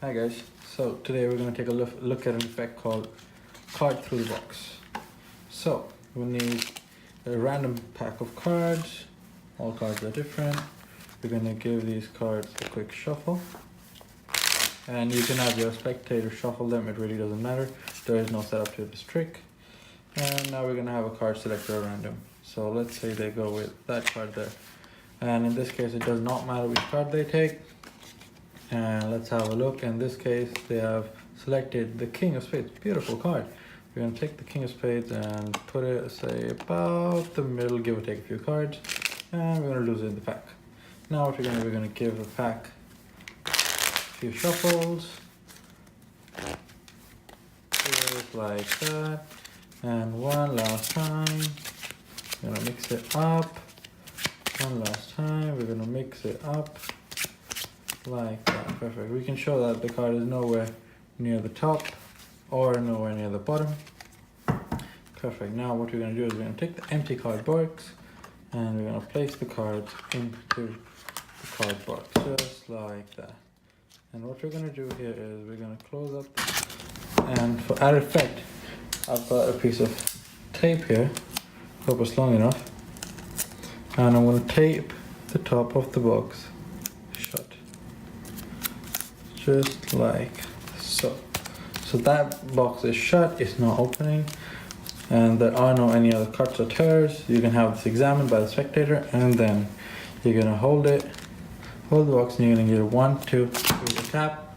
Hi guys, so today we're going to take a look at an effect called card through the box. So we'll need a random pack of cards. All cards are different. We're going to give these cards a quick shuffle, and you can have your spectator shuffle them, it really doesn't matter. There is no setup to this trick. And now we're going to have a card selected at random. So let's say they go with that card there, and in this case it does not matter which card they take. And let's have a look. In this case they have selected the King of Spades. Beautiful card. We're going to take the King of Spades and put it, say, about the middle, give or take a few cards, and we're going to lose it in the pack. Now what we're going to do, we're going to give the pack a few shuffles, just like that, and one last time. We're going to mix it up. One last time, we're going to mix it up. Like that. Perfect. We can show that the card is nowhere near the top or nowhere near the bottom. Perfect. Now what we're going to do is we're going to take the empty card box and we're going to place the cards into the card box just like that. And what we're going to do here is we're going to close up, and for added effect I've got a piece of tape here. Hope it's long enough, and I'm going to tape the top of the box shut. Just like so. So that box is shut, it's not opening, and there are no any other cuts or tears. You can have this examined by the spectator, and then you're gonna hold the box, and you're gonna get 1, 2, 3 a tap,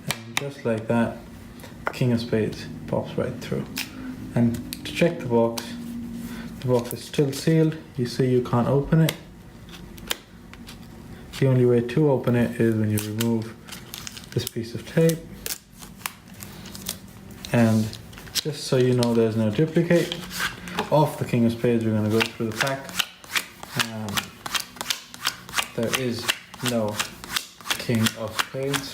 and just like that, King of Spades pops right through. And to check the box is still sealed. You see you can't open it. The only way to open it is when you remove this piece of tape, and just so you know there's no duplicate of the King of Spades, we're going to go through the pack. There is no King of Spades.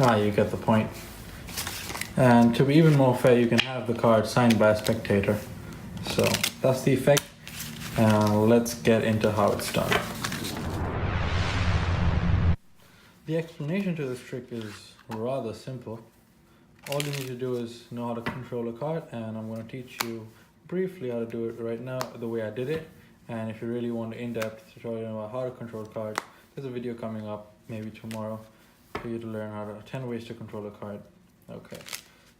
You get the point. And to be even more fair, you can have the card signed by a spectator. So that's the effect. Let's get into how it's done. The explanation to this trick is rather simple. All you need to do is know how to control a card, and I'm going to teach you briefly how to do it right now the way I did it. And if you really want an in-depth tutorial about how to control cards, there's a video coming up maybe tomorrow for you to learn 10 ways to control a card. Okay,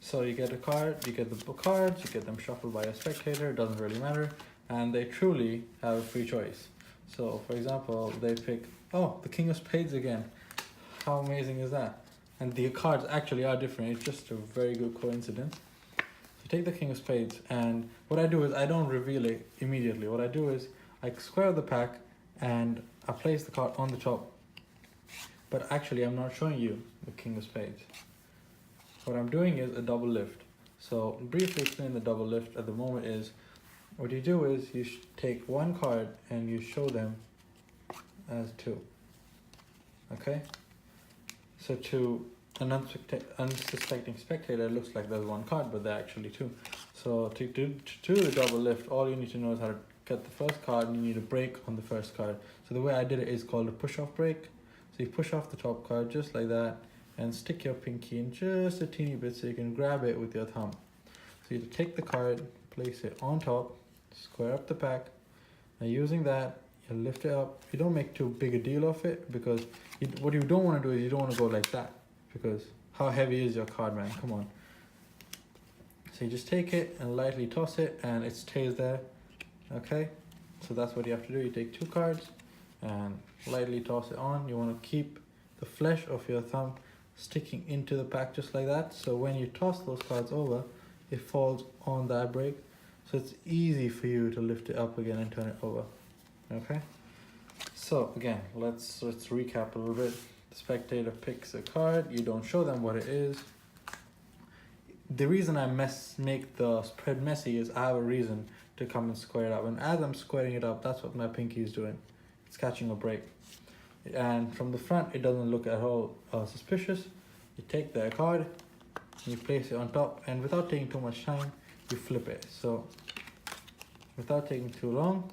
so you get a card, you get the cards, you get them shuffled by a spectator, it doesn't really matter, and they truly have a free choice. So for example, they pick, oh, the King of Spades again. How amazing is that? And the cards actually are different. It's just a very good coincidence. So take the King of Spades, and what I do is I don't reveal it immediately. What I do is I square the pack and I place the card on the top. But actually I'm not showing you the King of Spades. What I'm doing is a double lift. So briefly explain the double lift at the moment is, what you do is you take one card and you show them as two. Okay? So to an unsuspecting spectator, it looks like there's one card, but they're actually two. So to do the double lift, all you need to know is how to get the first card, and you need a break on the first card. So the way I did it is called a push-off break. So you push off the top card just like that, and stick your pinky in just a teeny bit so you can grab it with your thumb. So you take the card, place it on top, square up the pack, and using that, you lift it up. You don't make too big a deal of it, because what you don't want to do is you don't want to go like that, because how heavy is your card, man? Come on. So you just take it and lightly toss it, and it stays there. Okay, so that's what you have to do. You take two cards and lightly toss it on. You want to keep the flesh of your thumb sticking into the pack just like that, so when you toss those cards over, it falls on that break, so it's easy for you to lift it up again and turn it over. Okay, so again, let's recap a little bit. The spectator picks a card, you don't show them what it is. The reason I make the spread messy is I have a reason to come and square it up, and as I'm squaring it up, that's what my pinky is doing. It's catching a break. And from the front, it doesn't look at all suspicious. You take the card, you place it on top, and without taking too much time, you flip it. So without taking too long,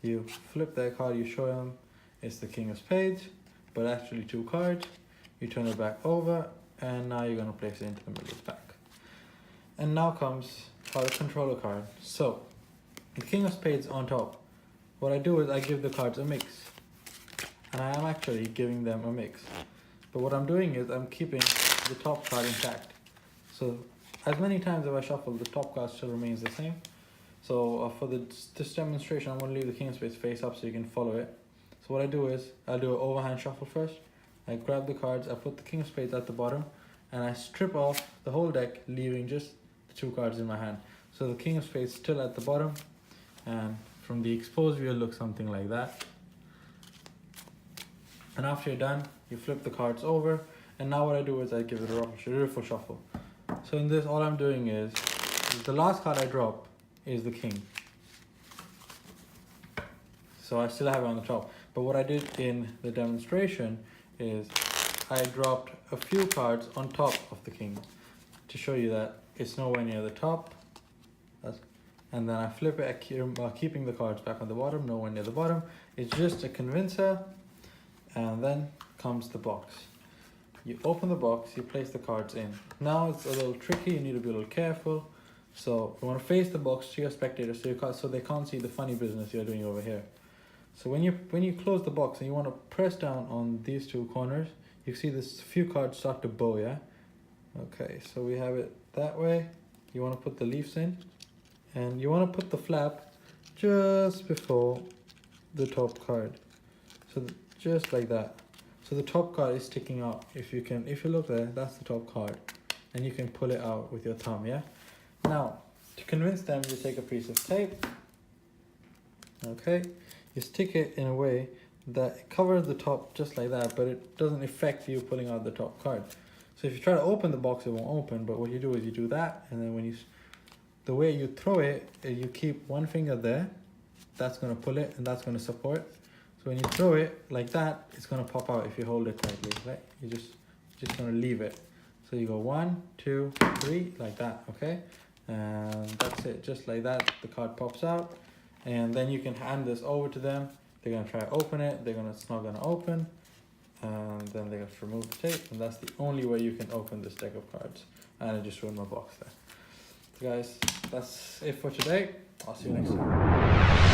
you flip that card, you show them, it's the king of spades, but actually 2 cards. You turn it back over, and now you're going to place it into the middle of the pack. And now comes how to control a card. So, the king of spades on top. What I do is I give the cards a mix. And I am actually giving them a mix. But what I'm doing is I'm keeping the top card intact. So, as many times as I shuffle, the top card still remains the same. So for this demonstration, I'm going to leave the king of spades face up so you can follow it. So what I do is, I'll do an overhand shuffle first. I grab the cards, I put the king of spades at the bottom, and I strip off the whole deck, leaving just the 2 cards in my hand. So the king of spades still at the bottom, and from the exposed view, it looks something like that. And after you're done, you flip the cards over, and now what I do is I give it a riffle shuffle. So in this, all I'm doing is the last card I drop is the king. So I still have it on the top. But what I did in the demonstration is I dropped a few cards on top of the king to show you that it's nowhere near the top. And then I flip it, keeping the cards back on the bottom, nowhere near the bottom. It's just a convincer. And then comes the box. You open the box, you place the cards in. Now it's a little tricky, you need to be a little careful. So you want to face the box to your spectators so they can't see the funny business you're doing over here. So when you close the box and you want to press down on these 2 corners, you see this few cards start to bow, yeah? Okay, so we have it that way. You want to put the leaves in, and you want to put the flap just before the top card. So just like that. So the top card is sticking out. If you look there, that's the top card, and you can pull it out with your thumb, yeah? Now, to convince them, you take a piece of tape, okay? You stick it in a way that it covers the top just like that, but it doesn't affect you pulling out the top card. So if you try to open the box, it won't open, but what you do is you do that, and then the way you throw it is you keep one finger there, that's gonna pull it, and that's gonna support. So when you throw it like that, it's gonna pop out if you hold it tightly, right? You're just gonna leave it. So you go 1, 2, 3, like that, okay? And that's it, just like that, the card pops out. And then you can hand this over to them. They're gonna try to open it, it's not gonna open. And then they're gonna remove the tape, and that's the only way you can open this deck of cards. And I just ruined my box there. So guys, that's it for today. I'll see you next time.